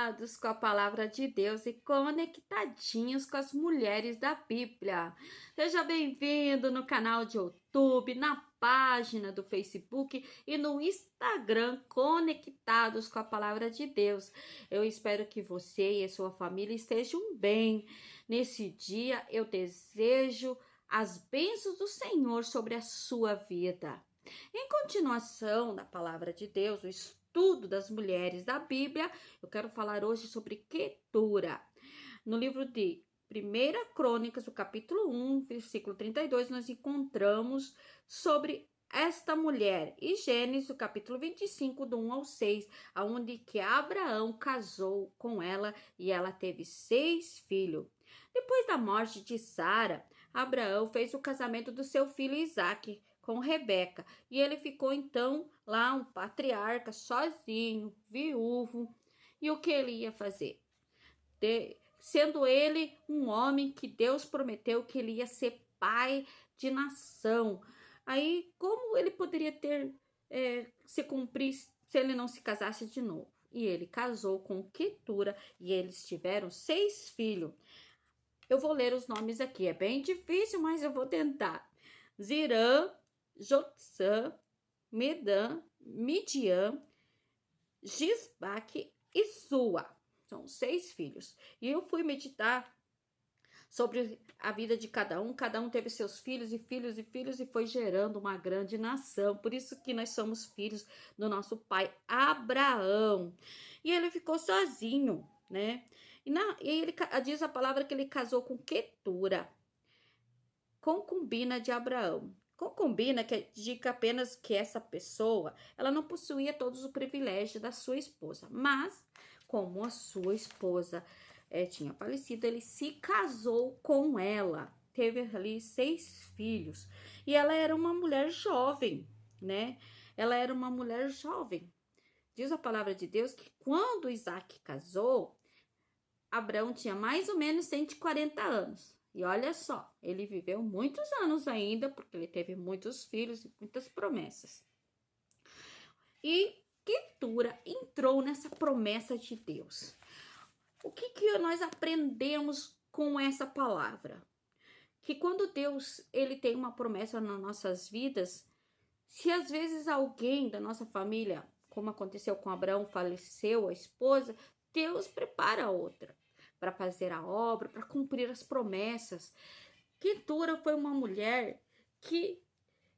conectados com a palavra de Deus e conectadinhos com as mulheres da Bíblia. Seja bem-vindo no canal de YouTube, na página do Facebook e no Instagram, conectados com a palavra de Deus. Eu espero que você e a sua família estejam bem. Nesse dia, eu desejo as bênçãos do Senhor sobre a sua vida. Em continuação da palavra de Deus, o estudo das mulheres da Bíblia, eu quero falar hoje sobre Quetura. No livro de 1 Crônicas, o capítulo 1, versículo 32, nós encontramos sobre esta mulher. E Gênesis, o capítulo 25, do 1 ao 6, onde que Abraão casou com ela e ela teve 6 filhos. Depois da morte de Sara, Abraão fez o casamento do seu filho Isaque com Rebeca, e ele ficou então lá um patriarca sozinho, viúvo. E o que ele ia fazer? Sendo ele um homem que Deus prometeu que ele ia ser pai de nação. Aí como ele poderia ter se cumprir se ele não se casasse de novo? E ele casou com Quetura e eles tiveram 6 filhos. Eu vou ler os nomes aqui, é bem difícil, mas eu vou tentar. Zirã, Joksã, Medã, Midian, Gisbaque e Sua. São 6 filhos. E eu fui meditar sobre a vida de cada um teve seus filhos e filhos e filhos e foi gerando uma grande nação. Por isso que nós somos filhos do nosso pai Abraão. E ele ficou sozinho, né? E ele diz a palavra que ele casou com Quetura, concubina de Abraão. Concubina que indica apenas que essa pessoa, ela não possuía todos os privilégios da sua esposa, mas como a sua esposa tinha falecido, ele se casou com ela, teve ali 6 filhos, e ela era uma mulher jovem, né? Ela era uma mulher jovem. Diz a palavra de Deus que quando Isaque casou, Abraão tinha mais ou menos 140 anos. E olha só, ele viveu muitos anos ainda, porque ele teve muitos filhos e muitas promessas. E Quetura entrou nessa promessa de Deus. O que nós aprendemos com essa palavra? Que quando Deus ele tem uma promessa nas nossas vidas, se às vezes alguém da nossa família, como aconteceu com Abraão, faleceu a esposa, Deus prepara outra para fazer a obra, para cumprir as promessas. Quetura foi uma mulher que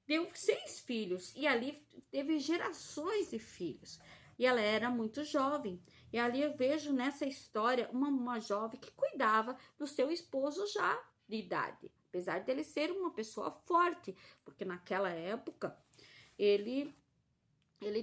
deu 6 filhos e ali teve gerações de filhos. E ela era muito jovem. E ali eu vejo nessa história uma jovem que cuidava do seu esposo já de idade. Apesar dele ser uma pessoa forte, porque naquela época ele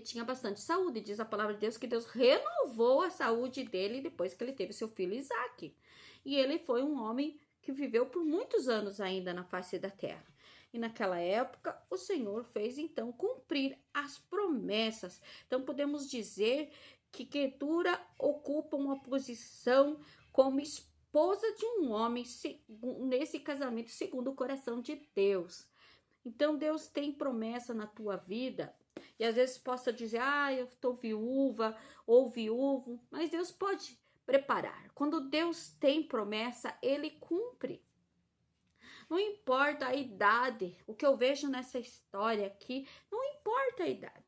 tinha bastante saúde. Diz a palavra de Deus que Deus renovou a saúde dele depois que ele teve seu filho Isaque. E ele foi um homem que viveu por muitos anos ainda na face da terra. E naquela época, o Senhor fez então cumprir as promessas. Então podemos dizer que Quetura ocupa uma posição como esposa de um homem nesse casamento segundo o coração de Deus. Então Deus tem promessa na tua vida. E às vezes possa dizer, eu estou viúva ou viúvo, mas Deus pode preparar. Quando Deus tem promessa, Ele cumpre. Não importa a idade, o que eu vejo nessa história aqui, não importa a idade.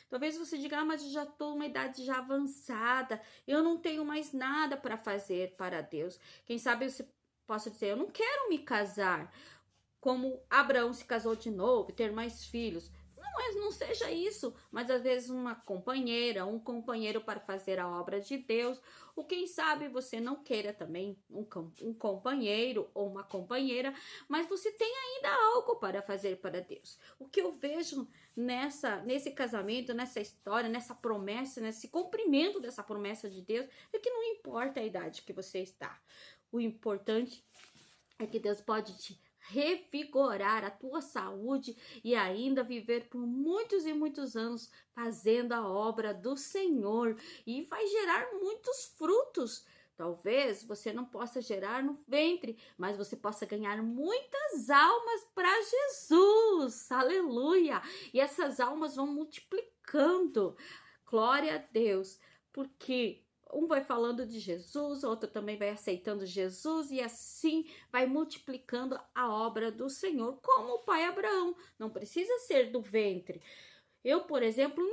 Talvez você diga, mas eu já estou numa idade já avançada, eu não tenho mais nada para fazer para Deus. Quem sabe você possa dizer, eu não quero me casar, como Abraão se casou de novo, ter mais filhos. Não seja isso, mas às vezes uma companheira, um companheiro para fazer a obra de Deus, ou quem sabe você não queira também um companheiro ou uma companheira, mas você tem ainda algo para fazer para Deus. O que eu vejo nesse casamento, nessa história, nessa promessa, nesse cumprimento dessa promessa de Deus, é que não importa a idade que você está. O importante é que Deus pode te revigorar a tua saúde e ainda viver por muitos e muitos anos fazendo a obra do Senhor e vai gerar muitos frutos. Talvez você não possa gerar no ventre, mas você possa ganhar muitas almas para Jesus. Aleluia! E essas almas vão multiplicando. Glória a Deus, porque um vai falando de Jesus, outro também vai aceitando Jesus e assim vai multiplicando a obra do Senhor, como o pai Abraão. Não precisa ser do ventre. Eu, por exemplo,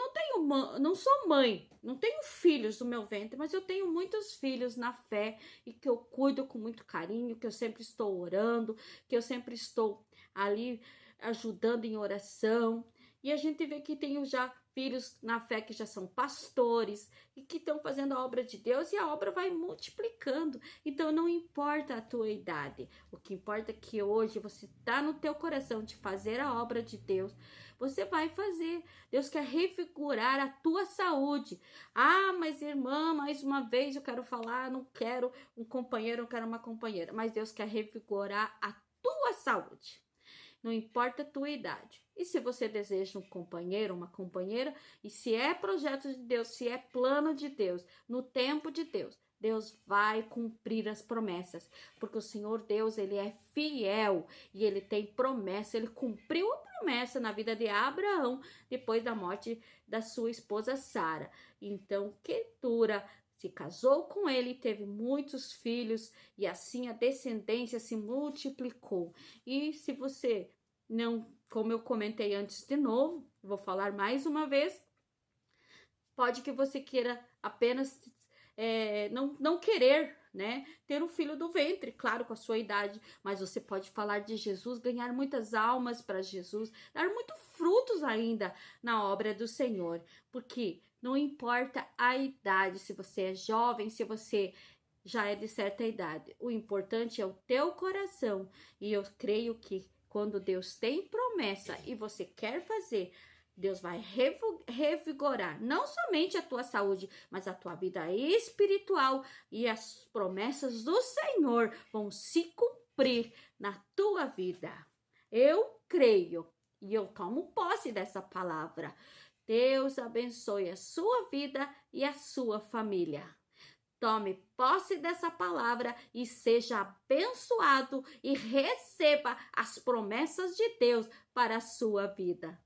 não sou mãe, não tenho filhos do meu ventre, mas eu tenho muitos filhos na fé e que eu cuido com muito carinho, que eu sempre estou orando, que eu sempre estou ali ajudando em oração. E a gente vê que tenho já filhos na fé que já são pastores e que estão fazendo a obra de Deus e a obra vai multiplicando. Então não importa a tua idade, o que importa é que hoje você está no teu coração de fazer a obra de Deus, você vai fazer. Deus quer revigorar a tua saúde. Ah, mas irmã, mais uma vez eu quero falar, não quero um companheiro, não quero uma companheira, mas Deus quer revigorar a tua saúde. Não importa a tua idade. E se você deseja um companheiro, uma companheira, e se é projeto de Deus, se é plano de Deus, no tempo de Deus, Deus vai cumprir as promessas, porque o Senhor Deus, ele é fiel e ele tem promessa, ele cumpriu a promessa na vida de Abraão depois da morte da sua esposa Sara. Então, Quetura se casou com ele, teve muitos filhos e assim a descendência se multiplicou. E se você não, como eu comentei antes de novo, vou falar mais uma vez, pode que você queira apenas não querer, né, ter um filho do ventre, claro, com a sua idade, mas você pode falar de Jesus, ganhar muitas almas para Jesus, dar muitos frutos ainda na obra do Senhor, porque não importa a idade, se você é jovem, se você já é de certa idade, o importante é o teu coração, e eu creio que quando Deus tem promessa e você quer fazer, Deus vai revigorar não somente a tua saúde, mas a tua vida espiritual e as promessas do Senhor vão se cumprir na tua vida. Eu creio e eu tomo posse dessa palavra. Deus abençoe a sua vida e a sua família. Tome posse dessa palavra e seja abençoado e receba as promessas de Deus para a sua vida.